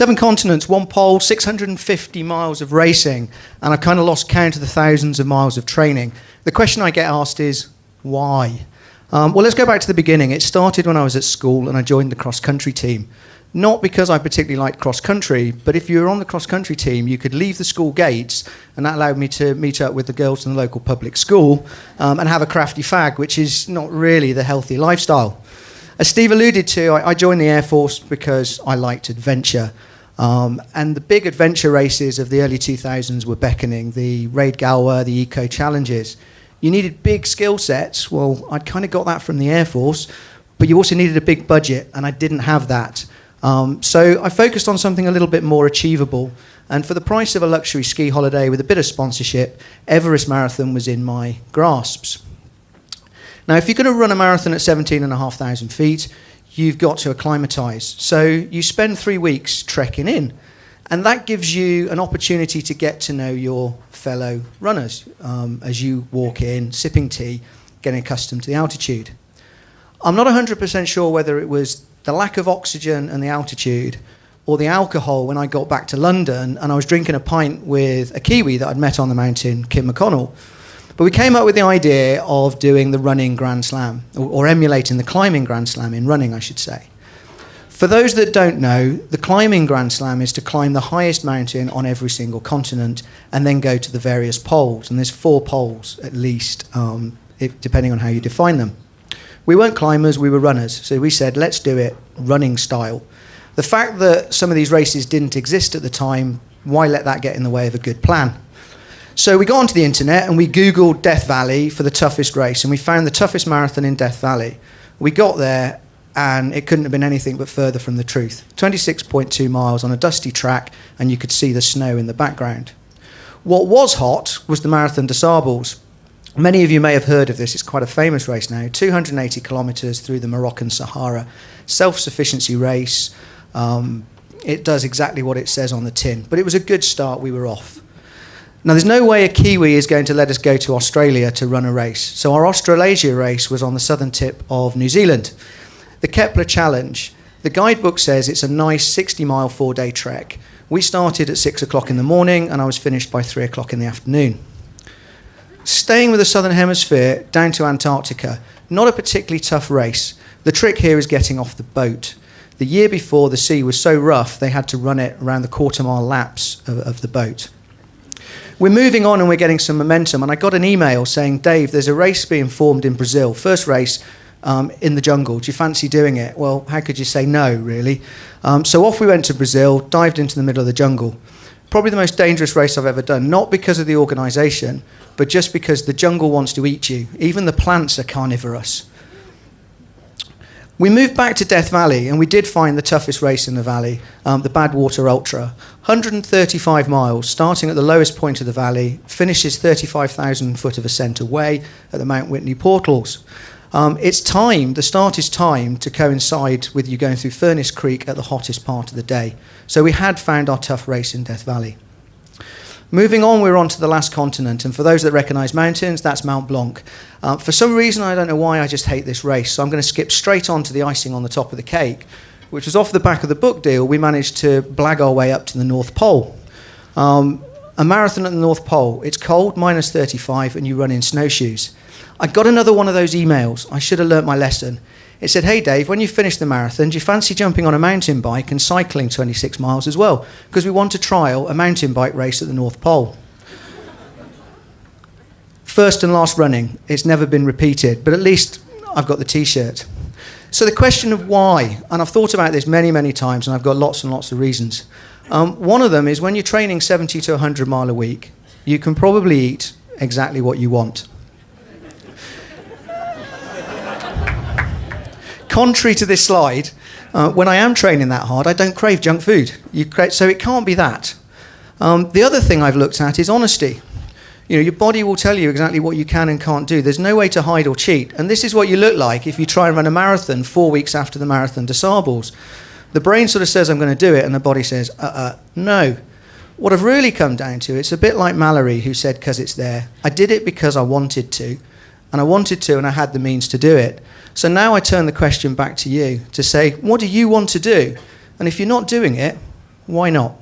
7 continents, 1 pole, 650 miles of racing, and I've kind of lost count of the thousands of miles of training. The question I get asked is, why? Well, let's go back to the beginning. It started when I was at school and I joined the cross-country team. Not because I particularly liked cross-country, but if you were on the cross-country team, you could leave the school gates, and that allowed me to meet up with the girls in the local public school and have a crafty fag, which is not really the healthy lifestyle. As Steve alluded to, I joined the Air Force because I liked adventure. And the big adventure races of the early 2000s were beckoning, the Raid Galwa, the Eco Challenges. You needed big skill sets. Well, I'd kind of got that from the Air Force, but you also needed a big budget, and I didn't have that. So I focused on something a little bit more achievable. And for the price of a luxury ski holiday with a bit of sponsorship, Everest Marathon was in my grasps. Now, if you're going to run a marathon at 17,500 feet, you've got to acclimatise. So you spend 3 weeks trekking in. And that gives you an opportunity to get to know your fellow runners as you walk in, sipping tea, getting accustomed to the altitude. I'm not 100% sure whether it was the lack of oxygen and the altitude or the alcohol when I got back to London and I was drinking a pint with a Kiwi that I'd met on the mountain, Kim McConnell. But we came up with the idea of doing the running Grand Slam, or emulating the climbing Grand Slam in running, I should say. For those that don't know, the climbing Grand Slam is to climb the highest mountain on every single continent and then go to the various poles. And there's 4 poles at least, depending on how you define them. We weren't climbers, we were runners. So we said, let's do it running style. The fact that some of these races didn't exist at the time, why let that get in the way of a good plan? So we got onto the internet and we Googled Death Valley for the toughest race, and we found the toughest marathon in Death Valley. We got there and it couldn't have been anything but further from the truth. 26.2 miles on a dusty track, and you could see the snow in the background. What was hot was the Marathon des Sables. Many of you may have heard of this. It's quite a famous race now. 280 kilometres through the Moroccan Sahara. Self-sufficiency race. It does exactly what it says on the tin. But it was a good start. We were off. Now, there's no way a Kiwi is going to let us go to Australia to run a race. So our Australasia race was on the southern tip of New Zealand. The Kepler Challenge. The guidebook says it's a nice 60-mile 4-day trek. We started at 6 o'clock in the morning, and I was finished by 3 o'clock in the afternoon. Staying with the Southern Hemisphere down to Antarctica, not a particularly tough race. The trick here is getting off the boat. The year before, the sea was so rough, they had to run it around the quarter-mile laps of the boat. We're moving on and we're getting some momentum, and I got an email saying, Dave, there's a race being formed in Brazil, first race in the jungle. Do you fancy doing it? Well, how could you say no, really? So off we went to Brazil, dived into the middle of the jungle. Probably the most dangerous race I've ever done, not because of the organisation, but just because the jungle wants to eat you. Even the plants are carnivorous. We moved back to Death Valley, and we did find the toughest race in the valley, the Badwater Ultra. 135 miles, starting at the lowest point of the valley, finishes 35,000 foot of ascent away at the Mount Whitney portals. It's timed, the start is timed to coincide with you going through Furnace Creek at the hottest part of the day. So we had found our tough race in Death Valley. Moving on, we're on to the last continent, and for those that recognise mountains, that's Mount Blanc. For some reason, I don't know why, I just hate this race, so I'm going to skip straight on to the icing on the top of the cake, which was off the back of the book deal. We managed to blag our way up to the North Pole. A marathon at the North Pole, it's cold, minus 35, and you run in snowshoes. I got another one of those emails. I should have learnt my lesson. It said, hey Dave, when you finish the marathon, do you fancy jumping on a mountain bike and cycling 26 miles as well? Because we want to trial a mountain bike race at the North Pole. First and last running. It's never been repeated, but at least I've got the T-shirt. So the question of why, and I've thought about this many, many times, and I've got lots and lots of reasons. One of them is when you're training 70 to 100 mile a week, you can probably eat exactly what you want. Contrary to this slide, when I am training that hard, I don't crave junk food. So it can't be that. The other thing I've looked at is honesty. You know, your body will tell you exactly what you can and can't do. There's no way to hide or cheat. And this is what you look like if you try and run a marathon 4 weeks after the Marathon des Sables. The brain sort of says, I'm going to do it, and the body says, no. What I've really come down to, it's a bit like Mallory, who said, 'cause it's there. I did it because I wanted to, and I had the means to do it. So now I turn the question back to you to say, what do you want to do? And if you're not doing it, Why not?